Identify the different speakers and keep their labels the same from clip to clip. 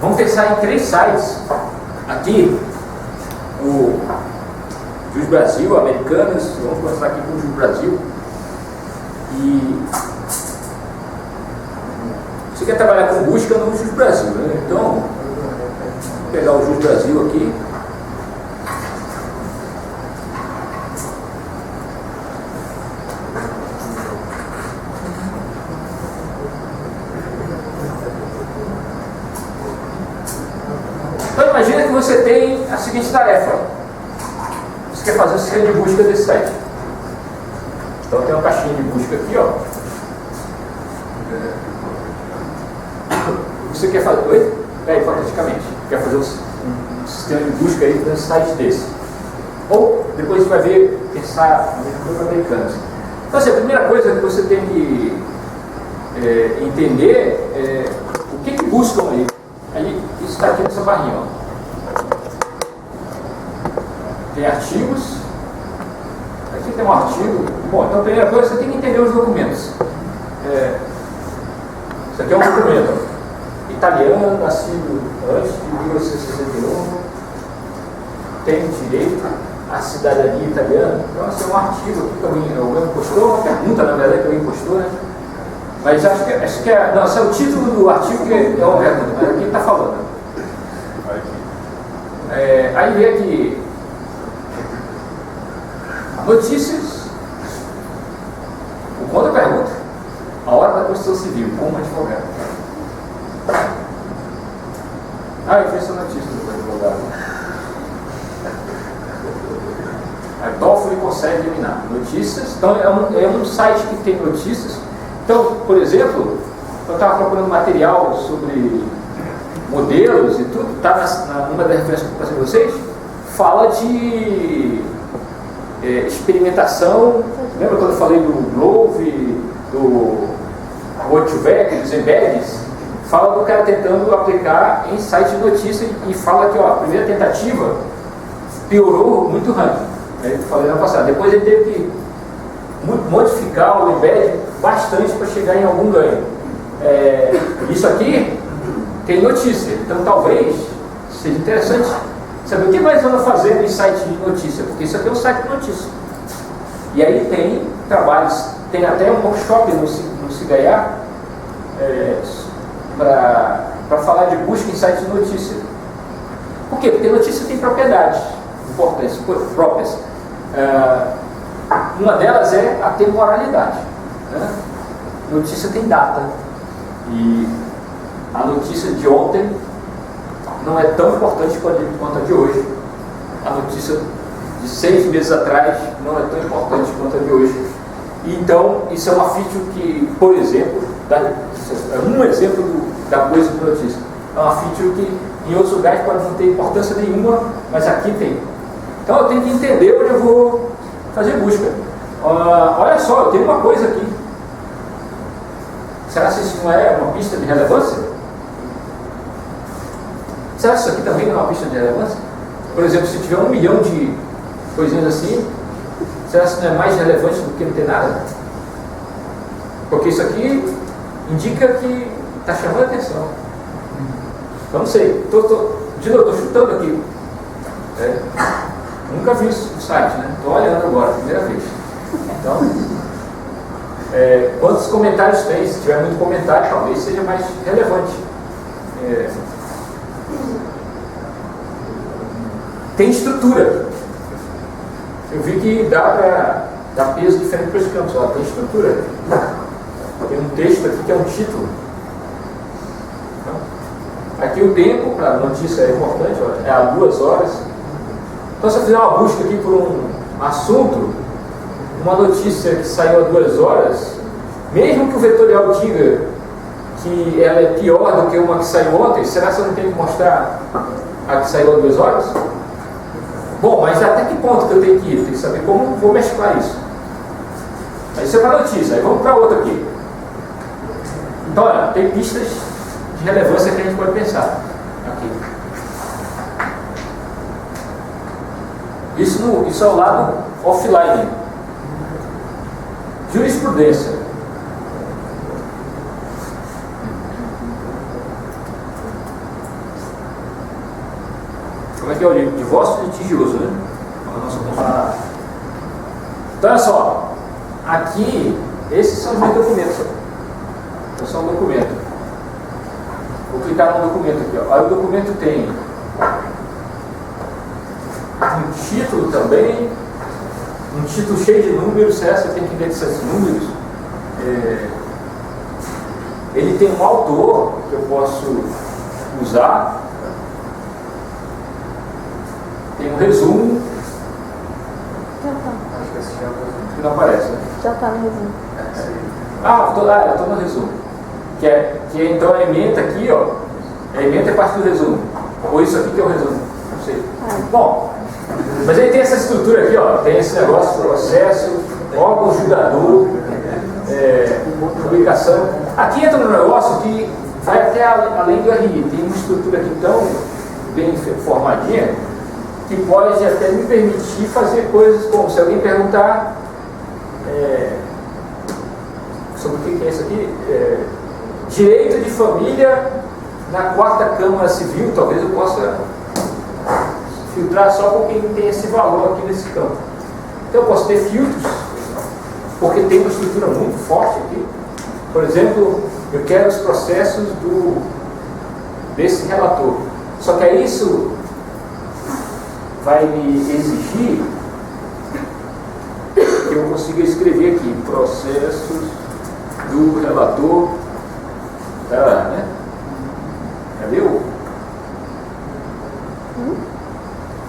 Speaker 1: Vamos pensar em 3 sites. Aqui, o Jus Brasil, Americanas, vamos começar aqui com o Jus Brasil. E você quer trabalhar com busca no Jus Brasil, né? Então, vou pegar o Jus Brasil aqui. Então, imagina que você tem a seguinte tarefa. Você quer fazer o sistema de busca desse site. Então, tem uma caixinha de busca aqui, ó. Você quer fazer... Oi? Hipoteticamente. Quer fazer um sistema de busca aí para um site desse. Ou, depois você vai ver, pensar no americano. Então, assim, a primeira coisa que você tem que entender é o que buscam aí. Aí, isso está aqui nessa barrinha, ó. Tem artigos. Aqui tem um artigo. Bom, então a primeira coisa, você tem que entender os documentos. Isso aqui é um documento, ó. Italiano, nascido antes de 1861, tem direito à cidadania italiana. Então, esse é um artigo aqui que alguém postou, uma pergunta, na verdade, que alguém postou, né? Mas acho que é... Não, esse é o título do artigo que é uma pergunta, mas aqui está falando. Aí vem aqui notícias, o contra pergunta, a hora da Constituição Civil, como advogado. Eu fiz essa notícia do advogado. A Toffoli consegue eliminar notícias. Então é um site que tem notícias. Então, por exemplo, eu estava procurando material sobre modelos e tudo, está numa das referências que eu passei para vocês, fala de experimentação. Lembra quando eu falei do Grove, do Word2Vec, dos embeddings? Fala do cara tentando aplicar em site de notícia e fala que, ó, a primeira tentativa piorou muito o ranking. Eu falei na passada. Depois ele teve que modificar o embed bastante para chegar em algum ganho. Isso aqui tem notícia, então talvez seja interessante saber o que mais anda fazendo em site de notícia, porque isso aqui é um site de notícia. E aí tem trabalhos, tem até um workshop no Cigaiá para falar de busca em sites de notícia. Por quê? Porque notícia tem propriedades importantes, próprias. Uma delas é a temporalidade, né? Notícia tem data. E a notícia de ontem não é tão importante quanto a de hoje. A notícia de 6 meses atrás não é tão importante quanto a de hoje. Então, isso é uma feature que, por exemplo, é um exemplo da coisa de notícia. É uma feature que em outros lugares pode não ter importância nenhuma, mas aqui tem. Então, eu tenho que entender onde eu vou fazer busca. Olha só, eu tenho uma coisa aqui. Será que isso não é uma pista de relevância? Será que isso aqui também não é uma pista de relevância? Por exemplo, se tiver 1 milhão de coisinhas assim, será que isso não é mais relevante do que não ter nada? Porque isso aqui indica que está chamando a atenção. Eu não sei, de novo, estou chutando aqui. Nunca vi isso no site, né? Estou olhando agora, primeira vez. Então, quantos comentários tem? Se tiver muito comentário, talvez seja mais relevante. Tem estrutura. Eu vi que dá para dar peso diferente para os campos. Tem estrutura. Tem um texto aqui que é um título. Aqui o tempo, para a notícia é importante, é há 2 horas. Então, se eu fizer uma busca aqui por um assunto, uma notícia que saiu há 2 horas, mesmo que o vetorial diga que ela é pior do que uma que saiu ontem, será que eu não tenho que mostrar a que saiu há 2 horas? Bom, mas até que ponto que eu tenho que ir? Tem que saber como vou mesclar isso. Aí isso é para notícia, aí vamos para outra aqui. Então, olha, tem pistas de relevância que a gente pode pensar aqui. Isso é o lado offline. Jurisprudência. aqui é o divórcio litigioso, né? Então, olha só. Aqui, esses são os meus documentos. Então, são um documento. Vou clicar no documento aqui. Ó. Aí o documento tem um título também, um título cheio de números, você tem que ver esses números. Ele tem um autor que eu posso usar, tem um resumo. Que não aparece, né?
Speaker 2: Já está no resumo.
Speaker 1: Eu estou no resumo. Que então a ementa aqui, ó. A ementa é parte do resumo. Ou isso aqui que é o resumo. Não sei. Bom, mas aí tem essa estrutura aqui, ó. Tem esse negócio, processo, órgão julgador, publicação. Aqui entra um negócio que vai até além do RI. Tem uma estrutura aqui tão bem formadinha que pode até me permitir fazer coisas como, se alguém perguntar sobre o que é isso aqui, direito de família na 4ª Câmara Civil, talvez eu possa filtrar só com quem tem esse valor aqui nesse campo. Então eu posso ter filtros, porque tem uma estrutura muito forte aqui. Por exemplo, eu quero os processos desse relator. Só que aí isso vai me exigir que eu consiga escrever aqui processos do relator, né? Cadê o?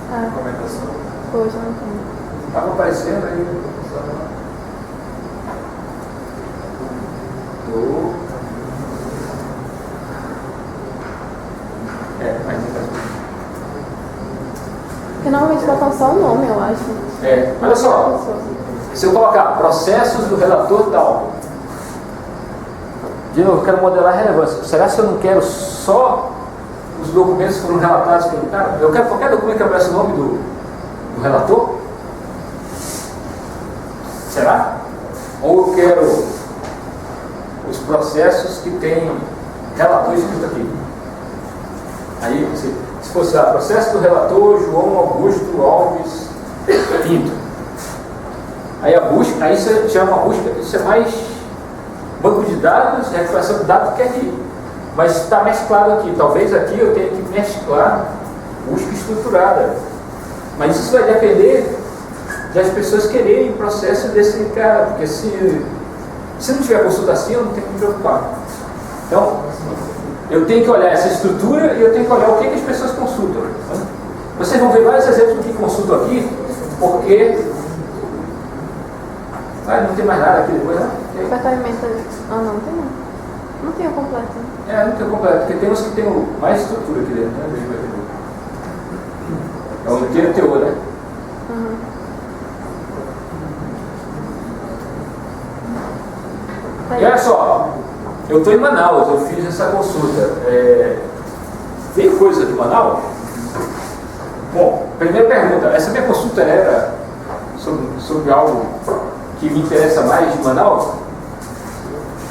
Speaker 2: Documentação. Hoje não tem.
Speaker 1: Estava aparecendo aí. Mas não tá.
Speaker 2: Porque normalmente botam só o nome, eu acho.
Speaker 1: Olha só. Se eu colocar processos do relator tal, de novo, eu quero modelar a relevância. Será que eu não quero só os documentos que foram relatados pelo cara? Eu quero qualquer documento que apareça o nome do relator? Será? Ou eu quero os processos que tem relator escrito aqui? Aí, se fosse processo do relator João Augusto Alves Pinto. Aí a busca, aí você chama uma busca, isso é mais banco de dados, recuperação de dados que aqui. Mas está mesclado aqui. Talvez aqui eu tenha que mesclar busca estruturada. Mas isso vai depender das pessoas quererem o processo desse cara. Porque se não tiver consulta assim, eu não tenho que me preocupar. Então, eu tenho que olhar essa estrutura e eu tenho que olhar o que as pessoas consultam. Vocês vão ver vários exemplos do que consultam aqui, porque... não tem mais nada aqui depois, não?
Speaker 2: Departamento... não tem não. Não tem o completo.
Speaker 1: Não tem o completo, porque tem uns que tem mais estrutura aqui dentro, né? Deixa eu ver aqui. É o inteiro teor, né? E olha só, eu estou em Manaus, eu fiz essa consulta. Veio coisa de Manaus? Bom, primeira pergunta, essa minha consulta era sobre algo que me interessa mais de Manaus?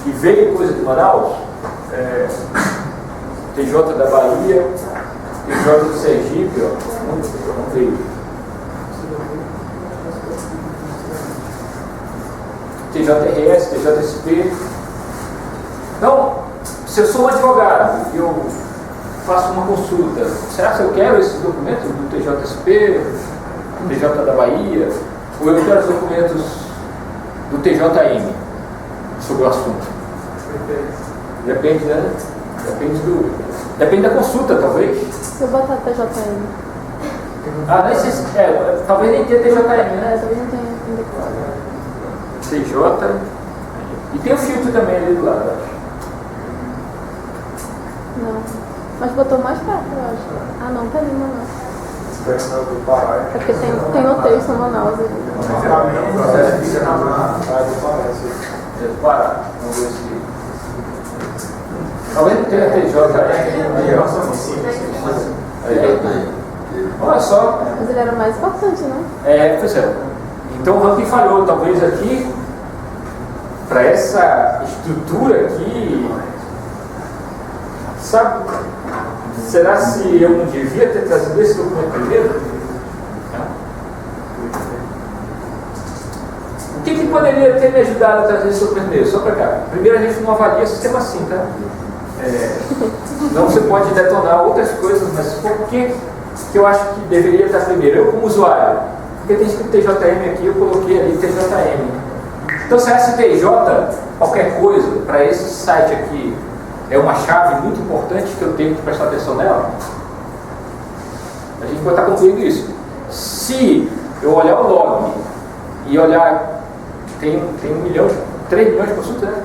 Speaker 1: E veio coisa de Manaus? TJ da Bahia, TJ do Sergipe, não veio. TJRS, TJSP. Então, se eu sou um advogado e eu faço uma consulta, será que eu quero esses documentos do TJSP, do TJ da Bahia, ou eu quero os documentos do TJM sobre o assunto? Depende, né? Depende da consulta, talvez.
Speaker 2: Se eu botar TJM.
Speaker 1: Nem sei se, talvez nem tenha TJM, né?
Speaker 2: Talvez não tenha ainda.
Speaker 1: TJ. E tem o filtro também ali do lado, acho.
Speaker 2: Não. Mas botou mais perto, eu acho. não, tá ali em Manaus. É porque tem o texto em Manaus ali.
Speaker 1: É do Pará. Vamos ver se... Talvez não tenha TJ aí. Olha só.
Speaker 2: Mas ele era o mais importante, não?
Speaker 1: Pois é. Então o ranking falhou. Talvez aqui, para essa estrutura aqui, sabe, será se eu não devia ter trazido esse documento primeiro? O que poderia ter me ajudado a trazer esse documento primeiro? Só para cá. Primeiro, a gente não avalia o sistema assim, tá? Não, você pode detonar outras coisas, mas por que eu acho que deveria estar primeiro? Eu, como usuário, porque tem escrito TJM aqui, eu coloquei ali TJM. Então, se essa TJ, qualquer coisa, para esse site aqui, é uma chave muito importante que eu tenho que prestar atenção nela, a gente vai estar concluindo isso. Se eu olhar o log e olhar, tem 3 milhões de consultas, né?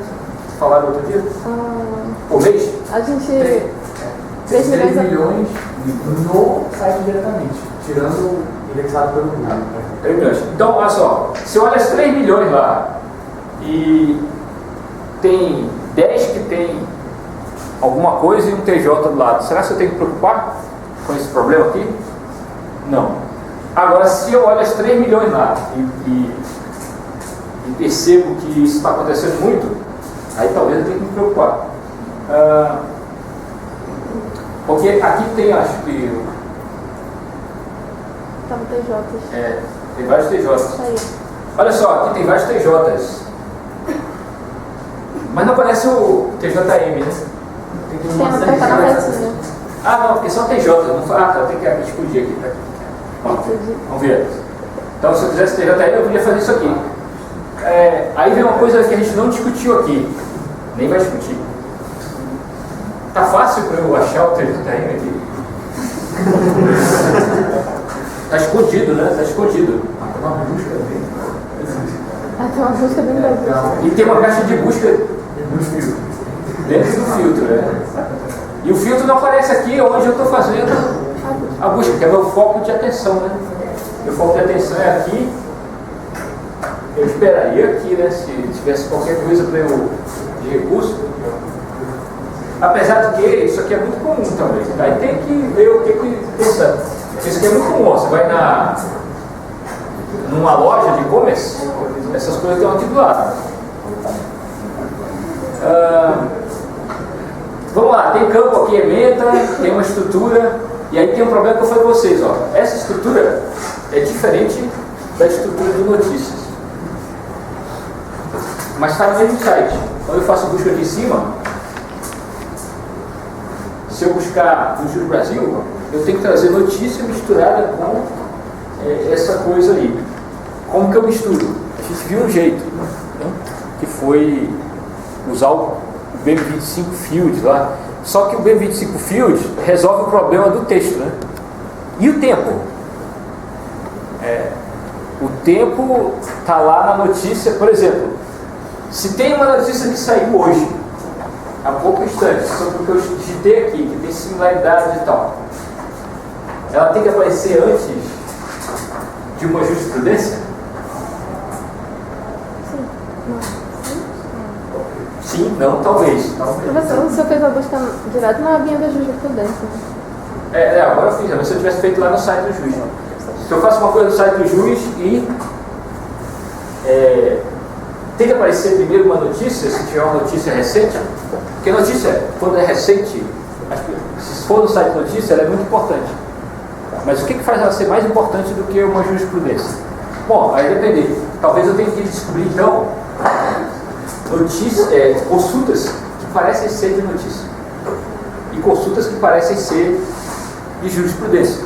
Speaker 1: Falaram outro dia? Por mês?
Speaker 2: A gente...
Speaker 3: 3 milhões no site diretamente, tirando indexado pelo Google.
Speaker 1: 3 milhões. Então, olha só, se eu olho as 3 milhões lá e tem 10 que tem alguma coisa e um TJ do lado, será que eu tenho que preocupar com esse problema aqui? Não. Agora, se eu olho as 3 milhões lá e percebo que isso está acontecendo muito, aí talvez eu tenha que me preocupar. Porque aqui tem, acho que...
Speaker 2: Estava TJs.
Speaker 1: Tem vários TJs.
Speaker 2: Aí.
Speaker 1: Olha só, aqui tem vários TJs. Mas não aparece o TJM, né?
Speaker 2: Tem uma coisa na retinha.
Speaker 1: Não, porque são TJ. Não, tá, tem que explodir aqui. Vamos ver. Então, se eu fizesse TJM, eu podia fazer isso aqui. Aí vem uma coisa que a gente não discutiu aqui. Nem vai discutir. Tá fácil para eu achar o TJM aqui? Tá escondido, né? Tá escondido.
Speaker 3: Tem uma busca bem.
Speaker 2: Tem uma busca bem legal.
Speaker 1: E tem uma caixa de busca dentro do filtro, né? E o filtro não aparece aqui onde eu estou fazendo a busca, que é meu foco de atenção, né? Meu foco de atenção é aqui. Eu esperaria aqui, né? Se tivesse qualquer coisa para eu de recurso. Apesar de que isso aqui é muito comum também. Aí tem que ver o que pensa. Isso aqui é muito comum. Você vai numa loja de e-commerce, essas coisas estão aqui do lado. Vamos lá, tem campo aqui, ementa, tem uma estrutura, e aí tem um problema que eu falei para vocês, ó. Essa estrutura é diferente da estrutura de notícias. Mas está no mesmo site. Quando eu faço busca aqui em cima, se eu buscar no Juro Brasil, eu tenho que trazer notícia misturada com essa coisa aí. Como que eu misturo? A gente viu um jeito, né? Que foi usar o BM25 Field lá. Só que o BM25 Field resolve o problema do texto, né? E o tempo? O tempo está lá na notícia, por exemplo, se tem uma notícia que saiu hoje, há pouco instante, sobre o que eu digitei aqui, que tem similaridade e tal, ela tem que aparecer antes de uma jurisprudência? Sim, não, talvez.
Speaker 2: Professor, se eu fiz a busca direto na linha da jurisprudência.
Speaker 1: Agora eu fiz, mas se eu tivesse feito lá no site do juiz. Se eu faço uma coisa no site do juiz e tem que aparecer primeiro uma notícia, se tiver uma notícia recente, porque notícia, quando é recente, se for no site de notícia, ela é muito importante. Mas o que faz ela ser mais importante do que uma jurisprudência? Bom, aí depende. Talvez eu tenha que descobrir, então, consultas que parecem ser de notícia e consultas que parecem ser de jurisprudência.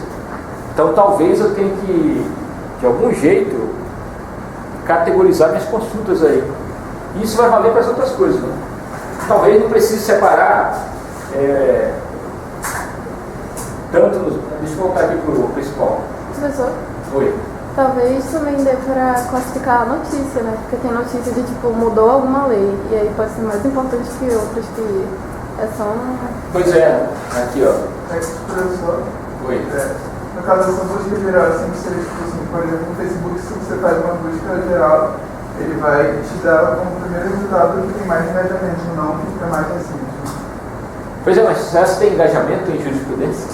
Speaker 1: Então, talvez eu tenha que, de algum jeito, categorizar minhas consultas aí. E isso vai valer para as outras coisas, né? Talvez não precise separar tanto nos... Deixa eu voltar aqui para o principal.
Speaker 2: Professor?
Speaker 1: Oi.
Speaker 2: Talvez também dê para classificar a notícia, né? Porque tem notícia de tipo, mudou alguma lei, e aí pode ser mais importante que outras que só um...
Speaker 1: Pois é, aqui ó.
Speaker 3: Professor.
Speaker 1: Oi.
Speaker 3: No caso dessa busca geral, assim, seria tipo assim, por exemplo, no Facebook, se você faz uma busca geral, ele vai te dar como primeiro resultado que tem mais engajamento, não que fica mais recente.
Speaker 1: Pois é, mas será que tem engajamento em jurisprudência?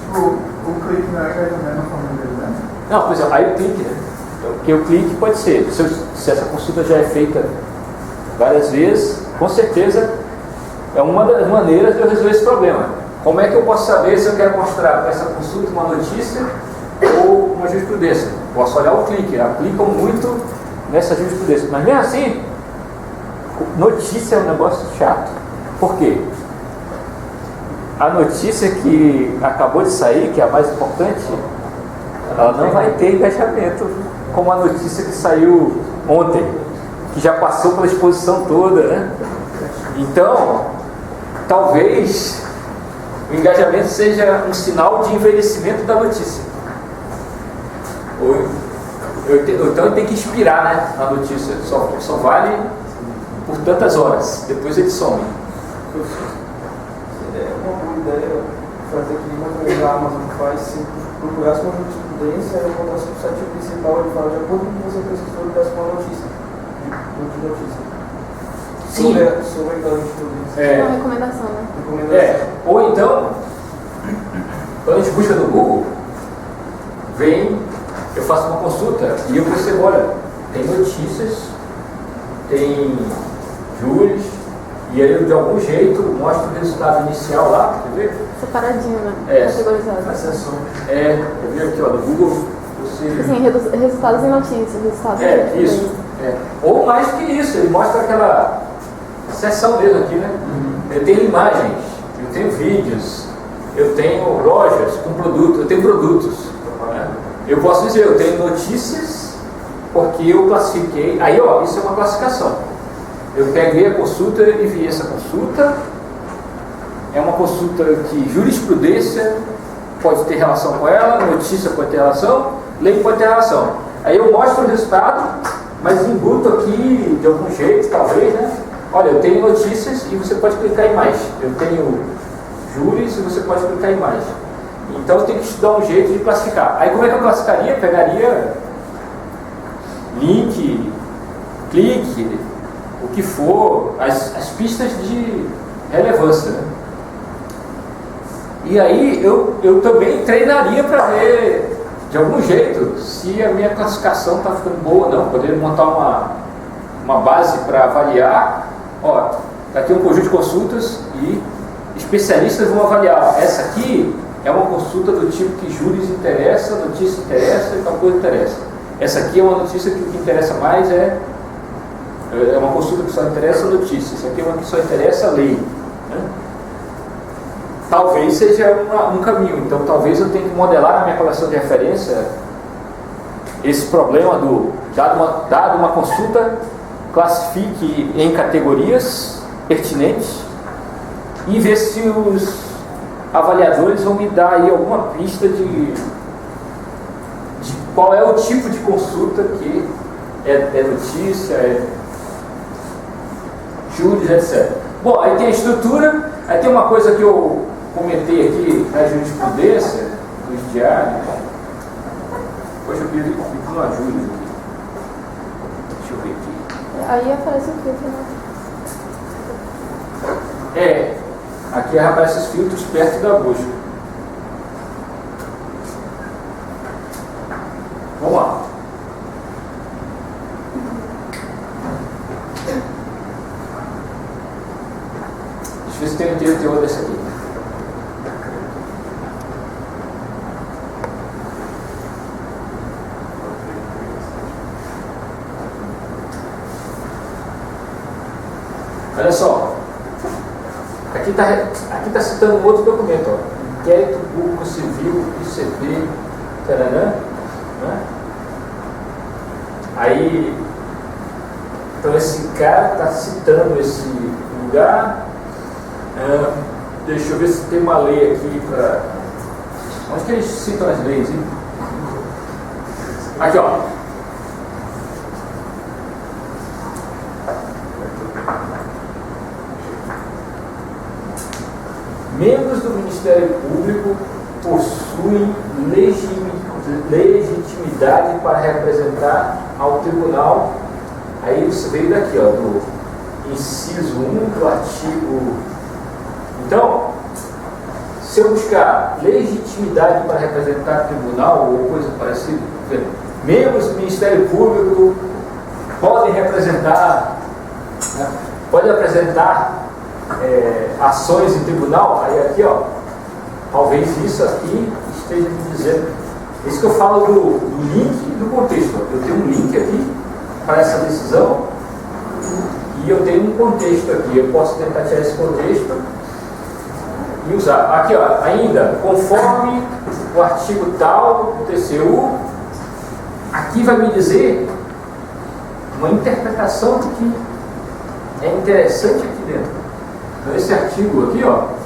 Speaker 3: Tipo, o clique não é engajamento na forma dele, né?
Speaker 1: Não, por exemplo, aí o clique, né? Porque o clique pode ser, se essa consulta já é feita várias vezes, com certeza é uma das maneiras de eu resolver esse problema. Como é que eu posso saber se eu quero mostrar para essa consulta uma notícia ou uma jurisprudência? Posso olhar o clique, aplicam muito nessa jurisprudência, mas mesmo assim, notícia é um negócio chato. Por quê? A notícia que acabou de sair, que é a mais importante, ela não vai ter engajamento como a notícia que saiu ontem, que já passou pela exposição toda, né? Então, talvez o engajamento seja um sinal de envelhecimento da notícia. Então ele tem que inspirar, né, na notícia. Só vale por tantas horas, depois ele some.
Speaker 4: É uma boa ideia fazer que a Amazon faz, se procurasse uma jurisprudência, eu botasse no site principal e fala de acordo com o que você pesquisou, ele desse uma notícia. De notícia.
Speaker 1: Sim.
Speaker 4: Sobre aquela jurisprudência.
Speaker 2: Uma recomendação, né?
Speaker 4: Recomendação.
Speaker 1: Ou então, quando a gente busca no Google, vem, eu faço uma consulta e eu percebo, olha, tem notícias, tem júris, e aí eu de algum jeito mostro o resultado inicial lá, quer ver?
Speaker 2: Separadinho, né?
Speaker 1: É.
Speaker 2: Categorizado.
Speaker 1: Eu vi aqui, ó, no Google, você...
Speaker 2: Assim, resultados em notícias, resultados em
Speaker 1: Isso. Ou mais que isso, ele mostra aquela seção mesmo aqui, né? Eu tenho imagens, eu tenho vídeos, eu tenho lojas com produtos, eu tenho produtos. Né? Eu posso dizer, eu tenho notícias, porque eu classifiquei. Aí, ó, isso é uma classificação. Eu peguei a consulta e vi essa consulta. É uma consulta que jurisprudência pode ter relação com ela, notícia pode ter relação, lei pode ter relação. Aí eu mostro o resultado, mas embuto aqui de algum jeito, talvez, né? Olha, eu tenho notícias e você pode clicar em mais. Eu tenho júris e você pode clicar em mais. Então eu tenho que estudar um jeito de classificar. Aí como é que eu classificaria? Pegaria link, clique, o que for, as pistas de relevância, né? E aí eu também treinaria para ver, de algum jeito, se a minha classificação está ficando boa ou não. Poderia montar uma base para avaliar. Ó, daqui um conjunto de consultas e especialistas vão avaliar. Essa aqui é uma consulta do tipo que júris interessa, notícia interessa e tal coisa interessa. Essa aqui é uma notícia que o que interessa mais é uma consulta que só interessa a notícia. Essa aqui é uma que só interessa a lei, né? Talvez seja um caminho. Então talvez eu tenha que modelar na minha coleção de referência esse problema do dado uma consulta, classifique em categorias pertinentes e ver se os avaliadores vão me dar aí alguma pista de qual é o tipo de consulta que é notícia, é júris, etc. Bom, aí tem a estrutura, aí tem uma coisa que eu comentei aqui na jurisprudência, dos diários. Hoje eu queria uma ajuda aqui. Deixa eu ver aqui.
Speaker 2: Aí aparece o filtro, né?
Speaker 1: Aqui aparecem os filtros perto da busca. Vamos lá. Deixa eu ver se tem um teor desse aqui. Olha só, aqui está citando um outro documento, ó. Inquérito Público Civil, ICP, taranã, né? Aí, então esse cara está citando esse lugar. Deixa eu ver se tem uma lei aqui para... Onde que eles citam as leis, hein? Aqui, ó. Membros do Ministério Público possuem legitimidade para representar ao tribunal. Aí isso veio daqui, ó, do inciso 1 do artigo. Então, se eu buscar legitimidade para representar o tribunal ou coisa parecida, membros do Ministério Público podem representar, né, podem apresentar ações em tribunal. Aí aqui, ó, talvez isso aqui esteja me dizendo. Isso que eu falo do link e do contexto. Eu tenho um link aqui para essa decisão e eu tenho um contexto aqui. Eu posso tentar tirar esse contexto e usar. Aqui, ó, ainda, conforme o artigo tal do TCU, aqui vai me dizer uma interpretação do que é interessante aqui dentro. Então, esse artigo aqui, ó,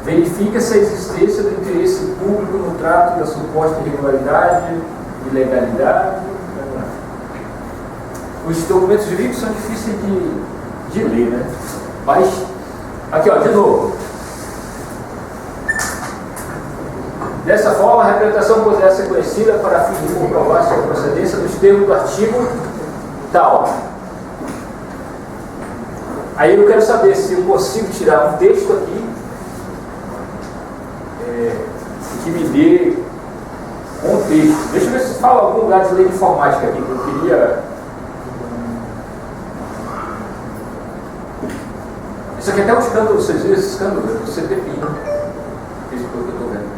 Speaker 1: verifica-se a existência do interesse público no trato da suposta irregularidade, ilegalidade. Os documentos jurídicos são difíceis de ler, né? Mas, aqui, ó, de novo. Dessa forma, a representação poderá ser conhecida para fim de comprovar sua procedência nos termos do artigo tal. Aí eu quero saber se eu consigo tirar um texto aqui que me dê contexto. Deixa eu ver se fala algum lugar de lei de informática aqui que eu queria. Isso aqui é até um escândalo, vocês viram esse escândalo do CTPI, né? Isso que eu estou vendo.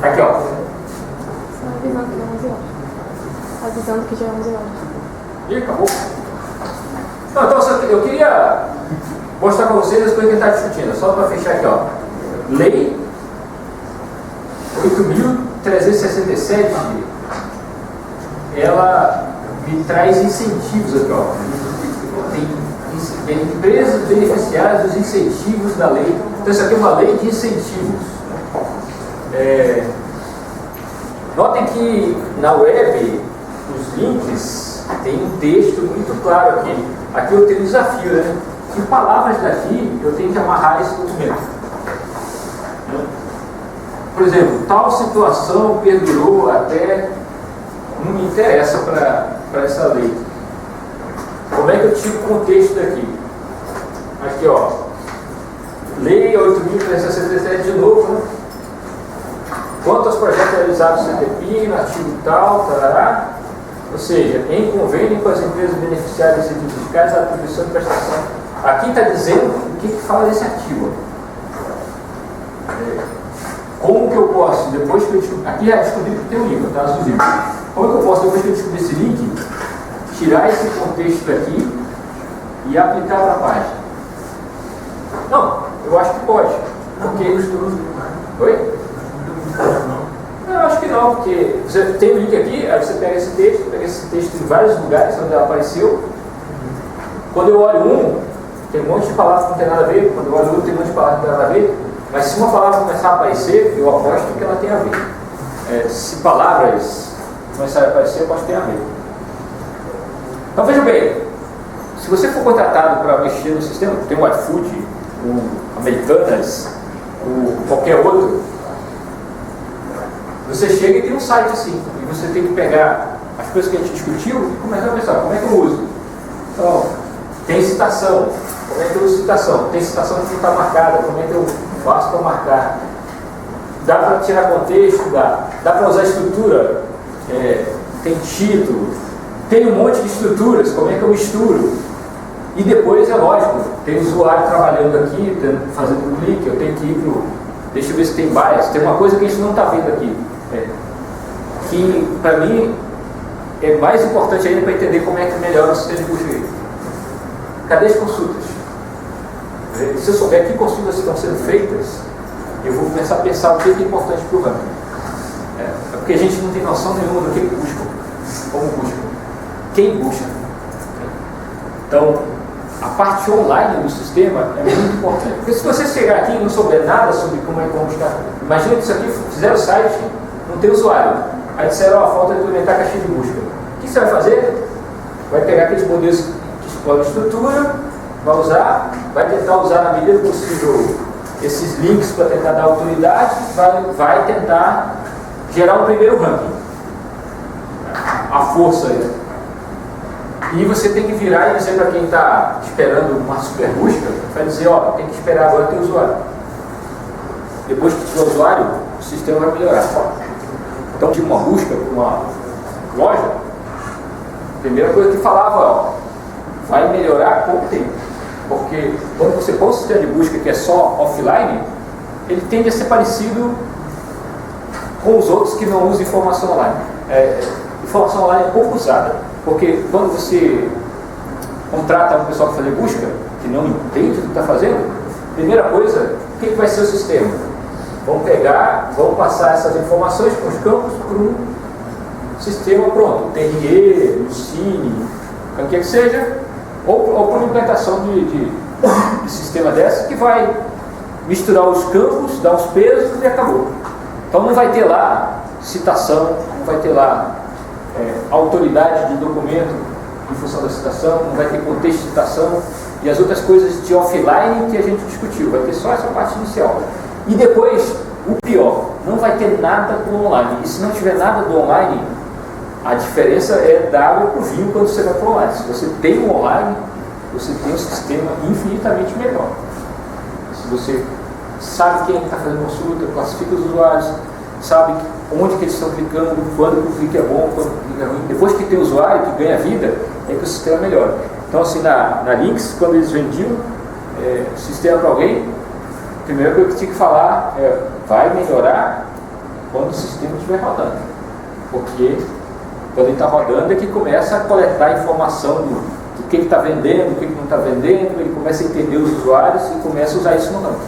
Speaker 1: Aqui, ó.
Speaker 2: Avisando que já é 11 horas.
Speaker 1: E acabou. Não, então eu queria mostrar para vocês as coisas que a gente está discutindo. Só para fechar aqui, ó. Lei 8.367, ela me traz incentivos aqui, ó. Tem empresas beneficiárias dos incentivos da lei. Então, isso aqui é uma lei de incentivos. Notem que na web os links tem um texto muito claro aqui. Aqui eu tenho um desafio, né? Em palavras daqui eu tenho que amarrar esse documento. Por exemplo, tal situação perdurou até. Não me interessa para essa lei. Como é que eu tiro o contexto daqui? Aqui, ó. Lei 8.367 de novo, né? Quanto aos projetos realizados no CTPI, no artigo tal, tarará, ou seja, em convênio com as empresas beneficiárias de incentivos fiscais, a atribuição de prestação. Aqui está dizendo o que fala desse artigo. Como que eu posso, depois que eu descobrir, aqui é descobrir que tem um link, tá azulzinho. Como que eu posso, depois que eu descobrir esse link, tirar esse contexto aqui e aplicar para a página? Não, eu acho que pode. Porque... Oi? Eu acho que não, porque você tem o link aqui, aí você pega esse texto em vários lugares onde ela apareceu. Quando eu olho um, tem um monte de palavras que não tem nada a ver, quando eu olho outro, tem um monte de palavras que não tem nada a ver, mas se uma palavra começar a aparecer, eu aposto que ela tem a ver. Se palavras começarem a aparecer, eu aposto que tem a ver. Então veja bem, se você for contratado para mexer no sistema, tem o iFood, o Americanas, o qualquer outro, você chega e tem um site assim, e você tem que pegar as coisas que a gente discutiu e começar a pensar, como é que eu uso? Então, tem citação, como é que eu uso citação? Tem citação que está marcada, como é que eu faço para marcar? Dá para tirar contexto? Dá para usar estrutura? Tem título, tem um monte de estruturas, como é que eu misturo? E depois, é lógico, tem usuário trabalhando aqui, fazendo um clique, eu tenho que ir para o... Deixa eu ver se tem bias. Tem uma coisa que a gente não está vendo aqui, que para mim é mais importante ainda para entender como é que melhora o sistema de busca. Cadê as consultas? Se eu souber que consultas estão sendo feitas, eu vou começar a pensar o que é importante para o ranking. É porque a gente não tem noção nenhuma do que buscam, como buscam, quem busca. Então, a parte online do sistema é muito importante. Porque se você chegar aqui e não souber nada sobre como é que vão buscar, imagina que isso aqui, fizeram o site, não tem usuário. Aí disseram, falta implementar a caixinha de busca. O que você vai fazer? Vai pegar aqueles modelos que exploram a estrutura, vai usar, vai tentar usar na medida possível esses links para tentar dar autoridade, vai tentar gerar um primeiro ranking. A força aí. E você tem que virar e dizer para quem está esperando uma super busca, vai dizer, tem que esperar agora ter usuário. Depois que tiver usuário, o sistema vai melhorar. Então, de uma busca, loja, a primeira coisa que falava, ó, vai melhorar com o tempo. Porque quando você põe um sistema de busca que é só offline, ele tende a ser parecido com os outros que não usam informação online. Informação online é pouco usada, porque quando você contrata um pessoal para fazer busca, que não entende o que está fazendo, primeira coisa, o que vai ser o sistema? Vão passar essas informações para os campos para um sistema pronto, TRE, Lucene, o que seja, ou para uma implementação de sistema dessa que vai misturar os campos, dar os pesos e acabou. Então não vai ter lá citação, não vai ter lá autoridade de documento em função da citação, não vai ter contexto de citação e as outras coisas de offline que a gente discutiu, vai ter só essa parte inicial. E depois, o pior, não vai ter nada do online. E se não tiver nada do online, a diferença é da água para o vinho quando você vai para o online. Se você tem um online, você tem um sistema infinitamente melhor. Se você sabe quem está fazendo consulta, classifica os usuários, sabe onde que eles estão clicando, quando o clique é bom, quando o clique é ruim. Depois que tem o usuário que ganha vida, é que o sistema melhora. Então, assim, na Lynx, quando eles vendiam o sistema para alguém, a primeira coisa que tinha que falar vai melhorar quando o sistema estiver rodando. Porque quando ele está rodando é que começa a coletar a informação do que ele está vendendo, do que ele não está vendendo, ele começa a entender os usuários e começa a usar isso no campo.